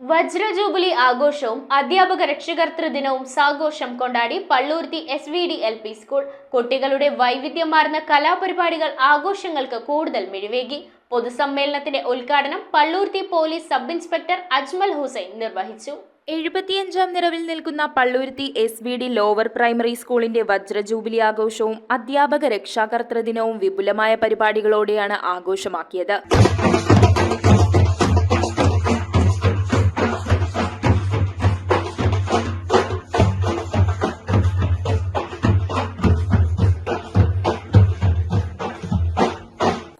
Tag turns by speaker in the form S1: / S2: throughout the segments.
S1: വജ്രജൂബിലി ആഘോഷവും അധ്യാപക രക്ഷകർതൃ ദിനവും സാഘോഷം കൊണ്ടാടി പള്ളൂർത്തി SVD LP സ്കൂൾ. കുട്ടികളുടെ വൈവിധ്യമാർന്ന കലാപരിപാടികൾ ആഘോഷങ്ങൾക്ക് കൂടുതൽ മിഴിവേകി. പൊതുസമ്മേളനത്തിന്റെ ഉദ്ഘാടനം Palluruthy police sub inspector Ajmal Hussain നിർവഹിച്ചു.
S2: 75ാം നിറവിൽ നിൽക്കുന്ന പള്ളൂരുത്തി SVD ലോവർ പ്രൈമറി സ്കൂളിന്റെ വജ്രജൂബിലി ആഘോഷവും അധ്യാപക രക്ഷാകർതൃ ദിനവും വിപുലമായ പരിപാടികളോടെയാണ് ആഘോഷമാക്കിയത്.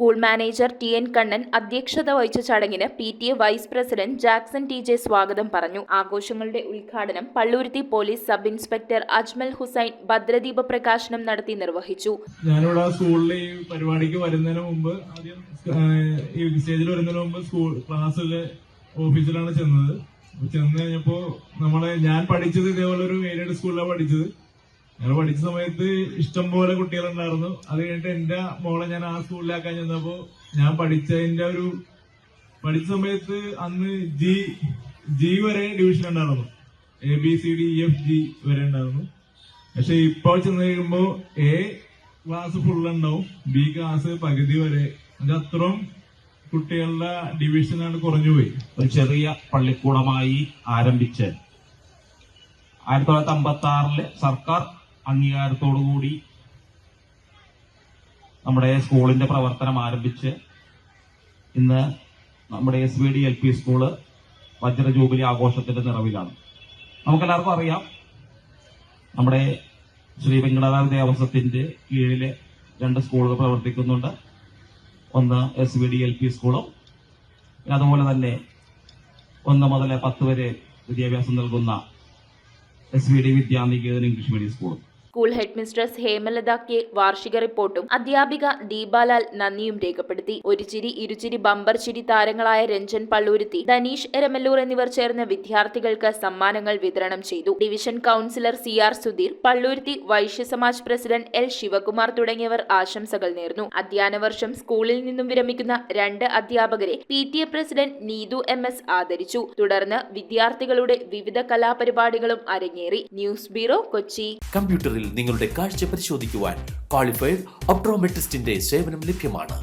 S2: സ്കൂൾ മാനേജർ TN കണ്ണൻ അധ്യക്ഷത വഹിച്ച ചടങ്ങിന് PTA vice president Jackson TJ സ്വാഗതം പറഞ്ഞു. ആഘോഷങ്ങളുടെ ഉദ്ഘാടനം Palluruthy police sub inspector Ajmal Hussain ഭദ്രദീപ പ്രകാശനം നടത്തി നിർവഹിച്ചു.
S3: ഞാനിവിടെ സ്കൂളിൽ ഈ പരിപാടിക്ക് വരുന്നതിന് മുമ്പ് ആദ്യം ഈ സ്റ്റേജിൽ വരുന്നതിന് മുമ്പ് സ്കൂൾ ക്ലാസ്സിലെ ഓഫീസിലാണ് ചെന്നത്. ചെന്ന് കഴിഞ്ഞപ്പോ ഞാൻ പഠിച്ചത് ഇതേപോലെ ഒരു എയ്ഡഡ് സ്കൂളിലാണ് പഠിച്ചത്. ഞങ്ങൾ പഠിച്ച സമയത്ത് ഇഷ്ടം പോലെ കുട്ടികളുണ്ടായിരുന്നു. അത് കഴിഞ്ഞിട്ട് എന്റെ മോളെ ഞാൻ ആ സ്കൂളിലാക്കാൻ ചെന്നപ്പോ ഞാൻ പഠിച്ച സമയത്ത് അന്ന് ജി വരെ ഡിവിഷൻ ഉണ്ടായിരുന്നു. ABCDEFG വരെ ഉണ്ടായിരുന്നു. പക്ഷെ ഇപ്പോൾ ചെന്ന് കഴിയുമ്പോ A ക്ലാസ് ഫുൾ ഉണ്ടാവും, B ക്ലാസ് പകുതി വരെ. അത്രയും കുട്ടികളുടെ ഡിവിഷനാണ് കുറഞ്ഞുപോയി.
S4: ഒരു ചെറിയ പള്ളിക്കൂടമായി ആരംഭിച്ച് 1956 സർക്കാർ അംഗീകാരത്തോടുകൂടി നമ്മുടെ സ്കൂളിന്റെ പ്രവർത്തനം ആരംഭിച്ച് ഇന്ന് നമ്മുടെ SVD LP സ്കൂള് വജ്രജൂബിലി ആഘോഷത്തിന്റെ നിറവിലാണ്. നമുക്കെല്ലാവർക്കും അറിയാം, നമ്മുടെ ശ്രീ വെങ്കടാചല ദേവസ്വത്തിന്റെ കീഴില് 2 സ്കൂളുകൾ പ്രവർത്തിക്കുന്നുണ്ട്. ഒന്ന് SVD LP സ്കൂളും അതുപോലെ തന്നെ 1 മുതൽ 10 വരെ വിദ്യാഭ്യാസം നൽകുന്ന SVD വിദ്യാനികേതൻ ഇംഗ്ലീഷ് മീഡിയം സ്കൂളും.
S2: School head mistress Hemalatha K വാർഷിക റിപ്പോർട്ടും അധ്യാപിക ദീപാലാൽ നന്ദിയും രേഖപ്പെടുത്തി. ഒരു ചിരി ഇരുചിരി ബമ്പർ ചിരി താരങ്ങളായ രഞ്ജൻ പള്ളൂരുത്തി, ധനീഷ് എരമല്ലൂർ എന്നിവർ ചേർന്ന് വിദ്യാർത്ഥികൾക്ക് സമ്മാനങ്ങൾ വിതരണം ചെയ്തു. Division councillor CR Sudheer, Palluruthy Vaishya Samaj president L Sivakumar തുടങ്ങിയവർ ആശംസകൾ നേർന്നു. അധ്യയന വർഷം സ്കൂളിൽ നിന്നും വിരമിക്കുന്ന 2 അധ്യാപകരെ PTA പ്രസിഡന്റ് നീതു MS ആദരിച്ചു. തുടർന്ന് വിദ്യാർത്ഥികളുടെ വിവിധ കലാപരിപാടികളും അരങ്ങേറി. News bureau, Kochi.
S5: കമ്പ്യൂട്ടറിൽ നിങ്ങളുടെ കാഴ്ച പരിശോധിക്കുവാൻ ക്വാളിഫൈഡ് ഒപ്ട്രോമെട്രിസ്റ്റിന്റെ സേവനം ലഭ്യമാണ്.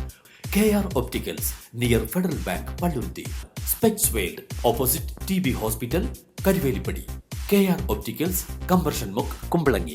S5: KR opticals, near federal bank, Palluruthy. Specs world, opposite TB hospital, Karuvelippady. KR opticals, combustion മുക്ക്, കുമ്പളങ്ങി.